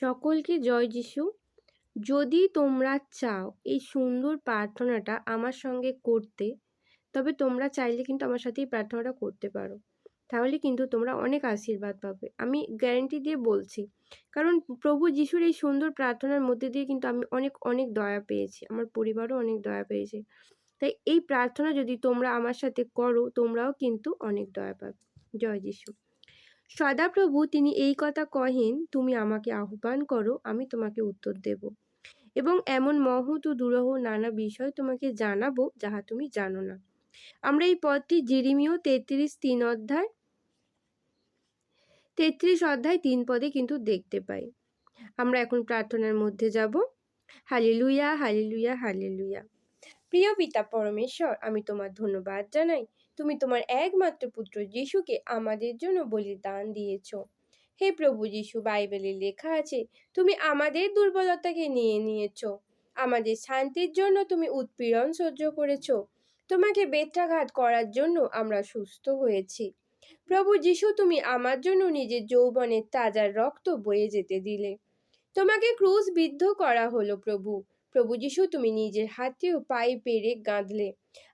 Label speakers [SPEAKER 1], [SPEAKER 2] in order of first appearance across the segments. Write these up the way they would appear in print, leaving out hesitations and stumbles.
[SPEAKER 1] সকলকে জয় যিশু। যদি তোমরা চাও এই সুন্দর প্রার্থনাটা আমার সঙ্গে করতে, তবে তোমরা চাইলে কিন্তু আমার সাথে এই প্রার্থনাটা করতে পারো। তাহলে কিন্তু তোমরা অনেক আশীর্বাদ পাবে, আমি গ্যারান্টি দিয়ে বলছি। কারণ প্রভু যিশুর এই সুন্দর প্রার্থনার মধ্যে দিয়ে কিন্তু আমি অনেক অনেক দয়া পেয়েছি, আমার পরিবারও অনেক দয়া পেয়েছে। তাই এই প্রার্থনা যদি তোমরা আমার সাথে করো, তোমরাও কিন্তু অনেক দয়া পাবে। জয় যিশু। সদাপ্রভু তিনি এই কথা কহেন, তুমি আমাকে আহ্বান করো, আমি তোমাকে উত্তর দেব এবং এমন মহৎ ও দুরূহ নানা বিষয় তোমাকে জানাবো যাহা তুমি জানো না। আমরা এই পদটি যেরেমিয়া 33 অধ্যায় 3 পদে কিন্তু দেখতে পাই। আমরা এখন প্রার্থনার মধ্যে যাব। Hallelujah, hallelujah, hallelujah. প্রিয় পিতা পরমেশ্বর, আমি তোমার ধন্যবাদ জানাই, তুমি তোমার একমাত্র পুত্র যিশুকে আমাদের জন্য বলিদান দিয়েছ। হে প্রভু যিশু, বাইবেলে লেখা আছে তুমি আমাদের দুর্বলতাকে নিয়ে নিয়েছ, আমাদের শান্তির জন্য তুমি উৎপীড়ন সহ্য করেছ, তোমাকে বেত্রাঘাত করার জন্য আমরা সুস্থ হয়েছি। প্রভু যিশু, তুমি আমার জন্য নিজের যৌবনের তাজা রক্ত বয়ে যেতে দিলে, তোমাকে ক্রুশ বিদ্ধ করা হলো। প্রভু যিশু, তুমি নিজের হাতে ও পায়ে পেরেক গাঁথলে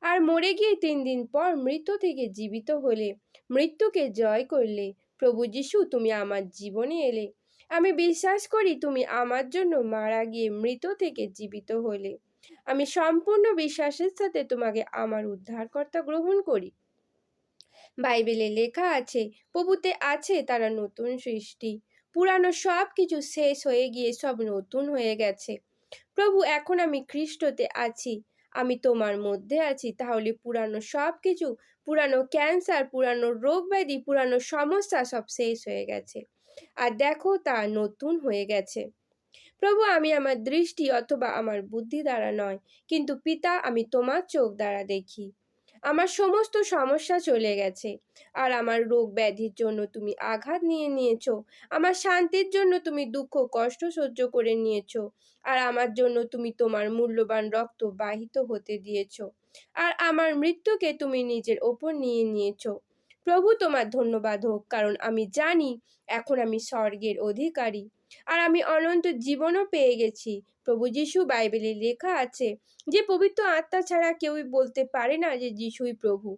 [SPEAKER 1] আর মরে গিয়ে 3 দিন পর মৃত্যু থেকে জীবিত হলে, মৃত্যুকে জয় করলে। প্রভু যিশু, তুমি আমার জীবনে এলে, আমি বিশ্বাস করি তুমি আমার জন্য মারা গিয়ে মৃত থেকে জীবিত হলে। আমি সম্পূর্ণ বিশ্বাসের সাথে তোমাকে আমার উদ্ধারকর্তা গ্রহণ করি। বাইবেলে লেখা আছে প্রভুতে আছে তারা নতুন সৃষ্টি, পুরানো সব কিছু শেষ হয়ে গিয়ে সব নতুন হয়ে গেছে। প্রভু, এখন আমি খ্রিস্টতে আছি, আমি তোমার মধ্যে আছি। তাহলে পুরানো সব কিছু, পুরানো ক্যান্সার, পুরানো রোগ ব্যাধি, পুরানো সমস্যা সব শেষ হয়ে গেছে, আর দেখো তা নতুন হয়ে গেছে। প্রভু, আমি আমার দৃষ্টি অথবা আমার বুদ্ধি দ্বারা নয়, কিন্তু পিতা, আমি তোমার চোখ দ্বারা দেখি। আমার সমস্ত সমস্যা চলে গেছে, আর আমার রোগ ব্যাধির জন্য তুমি আঘাত নিয়ে নিয়েছো, আমার শান্তির জন্য তুমি দুঃখ কষ্ট সহ্য করে নিয়েছো, আর আমার জন্য তুমি তোমার মূল্যবান রক্ত বাহিত হতে দিয়েছো, আর আমার মৃত্যুকে তুমি নিজের ওপর নিয়ে নিয়েছো। প্রভু, তোমার ধন্যবাদ হোক, কারণ আমি জানি এখন আমি স্বর্গের অধিকারী, আর আমি অনন্ত জীবনও পেয়ে গেছি। প্রভু যিশু, বাইবেলে লেখা আছে যে পবিত্র আত্মা ছাড়া কেউই বলতে পারে না যে যিশুই প্রভু।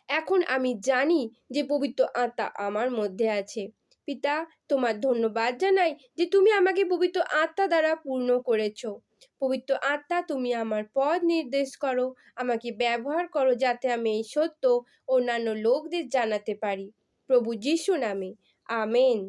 [SPEAKER 1] এখন আমি জানি যে পবিত্র আত্মা আমার মধ্যে আছে। পিতা, তোমার ধন্যবাদ জানাই যে তুমি আমাকে পবিত্র আত্মা দ্বারা পূর্ণ করেছো। পবিত্র আত্মা, তুমি আমার পথ নির্দেশ করো, আমাকে ব্যবহার করো যাতে আমি এই সত্য অন্যান্য লোকদের জানাতে পারি। প্রভু যিশু নামে, আমেন।